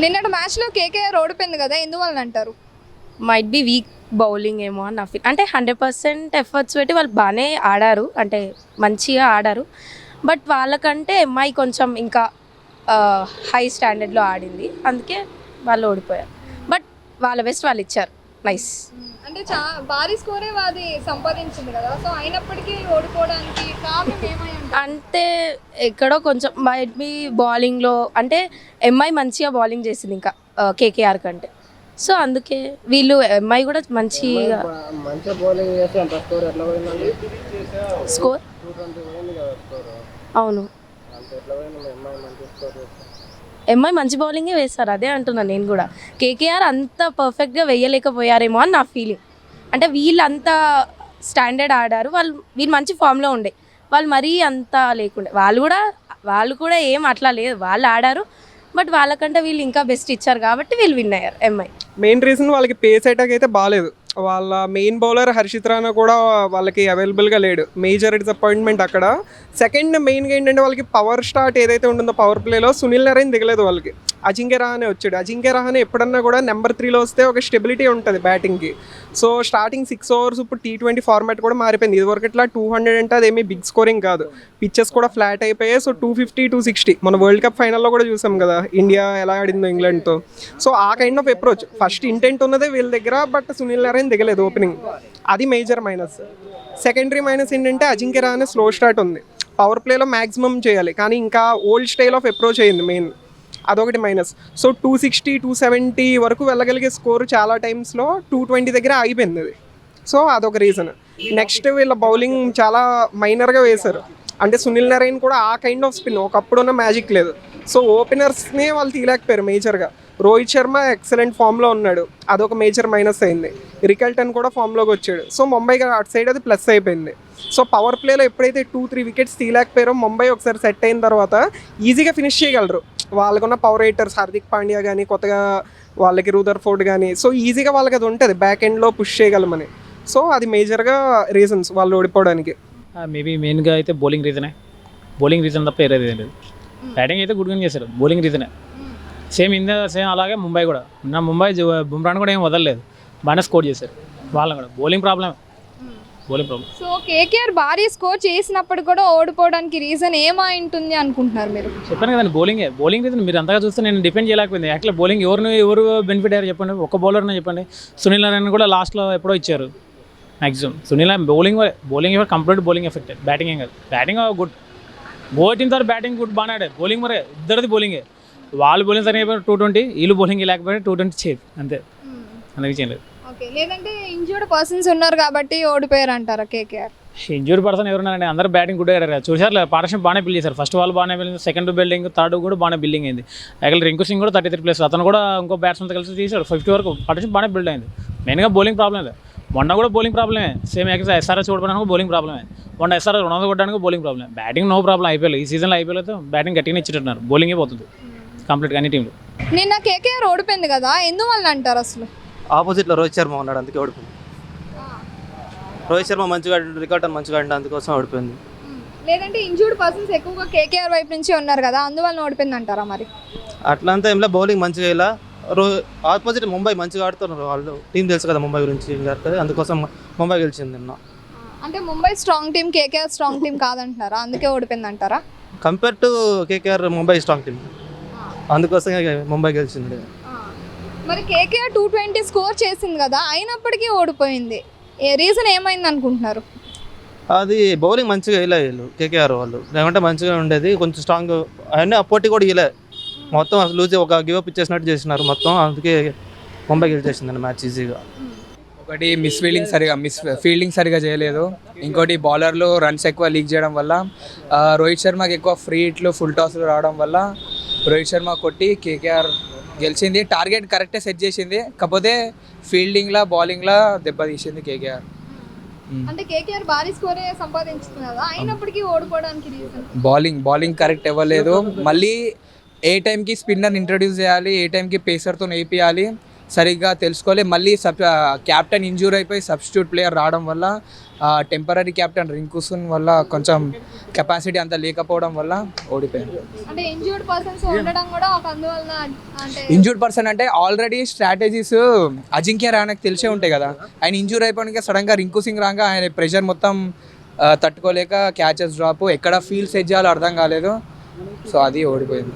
నిన్నటి మ్యాచ్లో కేకేఆర్ ఓడిపోయింది కదా, ఎందువల్ల అంటారు? మైట్ బి వీక్ బౌలింగ్ ఏమో అని నా ఫీల్. అంటే 100% ఎఫర్ట్స్ పెట్టి వాళ్ళు బాగానే ఆడారు, అంటే మంచిగా ఆడారు. బట్ వాళ్ళకంటే ఎంఐ కొంచెం ఇంకా హై స్టాండర్డ్లో ఆడింది, అందుకే వాళ్ళు ఓడిపోయారు. బట్ వాళ్ళ బెస్ట్ వాళ్ళు ఇచ్చారు. నైస్. అంటే భారీ స్కోరే అది సంపాదించింది కదా, సో అయినప్పటికీ ఓడిపోవడానికి కారణం ఏమై ఉంటుంది? అంటే ఎక్కడో కొంచెం మైట్ బి బౌలింగ్లో, అంటే ఎంఐ మంచిగా బౌలింగ్ చేసింది ఇంకా కేకేఆర్ కంటే. సో అందుకే వీళ్ళు ఎంఐ కూడా మంచిగా స్కోర్. అవును, ఎంఐ మంచి బౌలింగే వేస్తారు, అదే అంటున్నాను నేను కూడా. కేకేఆర్ అంత పర్ఫెక్ట్గా వేయలేకపోయారేమో అని నా ఫీలింగ్. అంటే వీళ్ళు అంత స్టాండర్డ్ ఆడారు, వీళ్ళు మంచి ఫామ్లో ఉండే, వాళ్ళు మరీ అంత లేకుండే. వాళ్ళు కూడా ఏం అట్లా లేదు, వాళ్ళు ఆడారు. బట్ వాళ్ళకంటే వీళ్ళు ఇంకా బెస్ట్ ఇచ్చారు కాబట్టి వీళ్ళు విన్ అయ్యారు ఎంఐ. మెయిన్ రీజన్ వాళ్ళకి పేస్ అటాక్ అయితే బాగాలేదు. వాళ్ళ మెయిన్ బౌలర్ హర్షిత్ రాణా కూడా వాళ్ళకి అవైలబుల్గా లేడు, మేజర్ డిసప్పాయింట్మెంట్ అక్కడ. సెకండ్ మెయిన్గా ఏంటంటే వాళ్ళకి పవర్ స్టార్ట్ ఏదైతే ఉంటుందో పవర్ ప్లేలో సునీల్ నరైన్ దిగలేదు వాళ్ళకి, అజింక్య రహానే వచ్చాడు. అజింక్య రహానే ఎప్పుడన్నా కూడా నెంబర్ 3లో వస్తే ఒక స్టెబిలిటీ ఉంటుంది బ్యాటింగ్కి. సో స్టార్టింగ్ 6 ఓవర్స్ ఇప్పుడు T20 ఫార్మాట్ కూడా మారిపోయింది. ఇదివరకు ఇట్లా 200 అంటే అదేమీ బిగ్ స్కోరింగ్ కాదు, పిచ్చెస్ కూడా ఫ్లాట్ అయిపోయాయి. సో 250, 260 మన వరల్డ్ కప్ ఫైనల్లో కూడా చూసాం కదా ఇండియా ఎలా ఆడిందో ఇంగ్లాండ్తో. సో ఆ kind of approach first intent ఉన్నదే వీళ్ళ దగ్గర, బట్ సునీల్ నరైన్ దిగలేదు ఓపెనింగ్, అది మేజర్ మైనస్. సెకండరీ మైనస్ ఏంటంటే అజింక్య రహానే స్లో స్టార్ట్ ఉంది, పవర్ ప్లేలో మ్యాక్సిమం చేయాలి కానీ ఇంకా ఓల్డ్ స్టైల్ ఆఫ్ అప్రోచ్ అయ్యింది మెయిన్, అదొకటి మైనస్. సో 260, 270 వరకు వెళ్ళగలిగే స్కోర్ చాలా టైమ్స్లో 220 దగ్గర ఆగిపోయింది అది. సో అదొక రీజన్. నెక్స్ట్ వీళ్ళ బౌలింగ్ చాలా మైనర్గా వేశారు, అంటే సునీల్ నరైన్ కూడా ఆ కైండ్ ఆఫ్ స్పిన్ ఒకప్పుడున్న మ్యాజిక్ లేదు. సో ఓపెనర్స్నే వాళ్ళు తీయలేకపోయారు మేజర్గా. రోహిత్ శర్మ ఎక్సలెంట్ ఫామ్లో ఉన్నాడు, అదొక మేజర్ మైనస్ అయింది. రికల్టన్ కూడా ఫామ్లోకి వచ్చాడు, సో ముంబైకి అటు సైడ్ అది ప్లస్ అయిపోయింది. సో పవర్ ప్లేలో ఎప్పుడైతే 2-3 వికెట్స్ తీయలేకపోయారో ముంబై ఒకసారి సెట్ అయిన తర్వాత ఈజీగా ఫినిష్ చేయగలరు. వాళ్ళకున్న పవర్ రైటర్స్ హార్దిక్ పాండ్యా కానీ కొత్తగా వాళ్ళకి రూదర్ఫోర్డ్ కానీ, సో ఈజీగా వాళ్ళకి అది ఉంటుంది బ్యాక్ ఎండ్లో పుష్ చేయగలమని. సో అది మేజర్గా రీజన్స్ వాళ్ళు ఓడిపోవడానికి. మేబీ మెయిన్గా అయితే బౌలింగ్ రీజన్ తప్ప వేరే రీజన్ లేదు. బ్యాటింగ్ అయితే గుడ్గా చేశారు, బౌలింగ్ రీజనే. సేమ్ అలాగే ముంబై కూడా ముంబై బుమ్రాని కూడా ఏం వదలలేదు, బాగానే స్కోర్ చేశారు. వాళ్ళని కూడా బౌలింగ్ ప్రాబ్లం. సో కేకేఆర్ భారీ స్కోర్ చేసినప్పుడు కూడా ఓడిపోవడానికి రీజన్ ఏమై ఉంటుంది అనుకుంటున్నారు మీరు? చెప్పాను కదండి, బౌలింగ్ రీజన్. మీరు అంతగా చూస్తే నేను డిపెండ్ చేయలేకపోయింది. యాక్చువల్లీ బౌలింగ్ ఎవరు బెనిఫిట్ అయ్యారు చెప్పండి, ఒక్క బౌలర్నే చెప్పండి. సునీల్ నారాయణ కూడా లాస్ట్లో ఎప్పుడో ఇచ్చారు maximum. Sunil bowling complete bowling effect, batting ఏం కాదు. Batting good, both teams are batting good, బాగానే ఆడారు. బౌలింగ్ మరే ఇద్దరిది బౌలింగే, వాళ్ళు బౌలింగ్ సరిగ్గా 220, వీళ్ళు బౌలింగ్ లేకపోతే 220 చేసి అంతే, అందుకే చేయలేదు. లేదంటే ఇంజ్యూర్డ్ పర్సన్స్ ఉన్నారు కాబట్టి ఓడిపోయారు అంటారా కేకేఆర్? ఇంజ్యూర్డ్ పర్సన్ ఎవరున్నారండి, అందరూ బ్యాటింగ్ గుడ్ ఆడారు. చూసారు పార్ట్నర్షిప్ బాగానే బిల్డ్ చేశారు. ఫస్ట్ వాళ్ళు బాగానే బిల్డింగ్, సెకండ్ బిల్డింగ్, థర్డ్ కూడా బాగానే బిల్డింగ్ అయింది. యాక్చువల్ రింకు సింగ్ కూడా 33+, అతను కూడా ఇంకో బ్యాట్స్మెన్తో కలిసి తీశాడు 50 వరకు. పార్ట్నర్షిప్ బాగానే బిల్డ్ అయింది. మెయిన్గా బౌలింగ్ ప్రాబ్లం లేదు. మొన్న కూడా బౌలింగ్ ప్రాబ్లమే, సేమ్ ఎస్ఆర్ఎస్ ఓడిపోవడానికి బౌలింగ్ ప్రాబ్లమే. మొన్న ఎస్ఆర్ఎస్ 200 కొట్టడానికి bowling problem. Batting no problem. అయిపోయాలి ఈ సీజన్లో అయిపోలేదు, బ్యాటింగ్ గట్టిగా ఇచ్చిట్టున్నారు. బౌలింగే పోతుంది కంప్లీట్గా అన్ని టీంలు. నిన్న కేకేఆర్ ఓడిపోయింది కదా, ఎందువల్ల అంటారు? అసలు ఆపోజిట్లో రోహిత్ శర్మ ఉన్నాడు, అందుకే ఓడిపోయింది. రోహిత్ శర్మ మంచిగా రికార్డ్ మంచిగా ఆడింది, అందుకోసం ఓడిపోయింది. లేదంటే ఇంజ్యూర్డ్ పర్సన్స్ ఎక్కువగా కేకేఆర్ వైపు నుంచి ఉన్నారు కదా, అందువల్ల ఓడిపోయింది అంటారా మరి? అట్లంతా ఏంలా, బౌలింగ్ మంచిగా ఇలా ఆపోజిట్ ముంబై మంచిగా ఆడుతున్నారు. వాళ్ళు టీం తెలుసు కదా ముంబై గురించి, అందుకోసం ముంబై గెలిచింది నిన్న. అంటే Mumbai strong team, KKR strong team కాదంటున్నారా, అందుకే ఓడిపోయింది అంటారా? Compare to KKR Mumbai strong team, అందుకోసం ముంబై గెలిచింది. మరి కేకేఆర్ 220 స్కోర్ చేసింది కదా, అయినప్పటికీ ఓడిపోయింది. రీజన్ ఏమైంది అనుకుంటున్నారు? అది బౌలింగ్ మంచిగా ఇలా వీళ్ళు కేకేఆర్ వాళ్ళు, లేకుంటే మంచిగా ఉండేది. కొంచెం స్ట్రాంగ్ అవన్నీ అపోటీ కూడా ఇలా మొత్తం అసలు లూజ్ ఒక గివప్ ఇచ్చేసినట్టు చేసినారు మొత్తం, అందుకే ముంబై గెలిచేసిందండి మ్యాచ్ ఈజీగా. ఒకటి ఫీల్డింగ్ సరిగా చేయలేదు, ఇంకోటి బౌలర్లు రన్స్ ఎక్కువ లీక్ చేయడం వల్ల, రోహిత్ శర్మకి ఎక్కువ ఫ్రీ హిట్లు ఫుల్ టాస్లు రావడం వల్ల రోహిత్ శర్మ కొట్టి కేకేఆర్ గెలిచింది. టార్గెట్ కరెక్టే సెట్ చేసింది, కాకపోతే ఫీల్డింగ్లా బౌలింగ్లా దెబ్బతీసింది కేకేఆర్. అంటే కేకేఆర్ భారీ స్కోరే సంపాదించుతుంది కదా, అయినప్పటికీ ఓడిపోవడానికి రీజన్ బౌలింగ్ కరెక్ట్ ఇవ్వలేదు. మళ్ళీ ఏ టైంకి స్పిన్నర్ ఇంట్రడ్యూస్ చేయాలి, ఏ టైంకి పేసర్తో వేపియాలి, సరిగ్గా తెలుసుకోలే. మళ్ళీ క్యాప్టెన్ ఇంజూర్ అయిపోయి సబ్స్టిట్యూట్ ప్లేయర్ రావడం వల్ల టెంపరీ క్యాప్టెన్ రింకు సింగ్ వల్ల కొంచెం కెపాసిటీ అంత లేకపోవడం వల్ల ఓడిపోయింది. అంటే ఇంజ్యూర్డ్ పర్సన్స్ ఉండడం కూడా ఒక అందువలన అంటే ఇంజూర్డ్ పర్సన్ అంటే ఆల్రెడీ స్ట్రాటజీస్ అజింక్య రాణాకి తెలిసే ఉంటాయి కదా. ఆయన ఇంజూర్ అయిపోయినాక సడన్గా రింకు సింగ్ రాగా ఆయన ప్రెషర్ మొత్తం తట్టుకోలేక క్యాచెస్ డ్రాప్, ఎక్కడ ఫీల్డ్ సెట్ చేయాలో అర్థం కాలేదు. సో అది ఓడిపోయింది.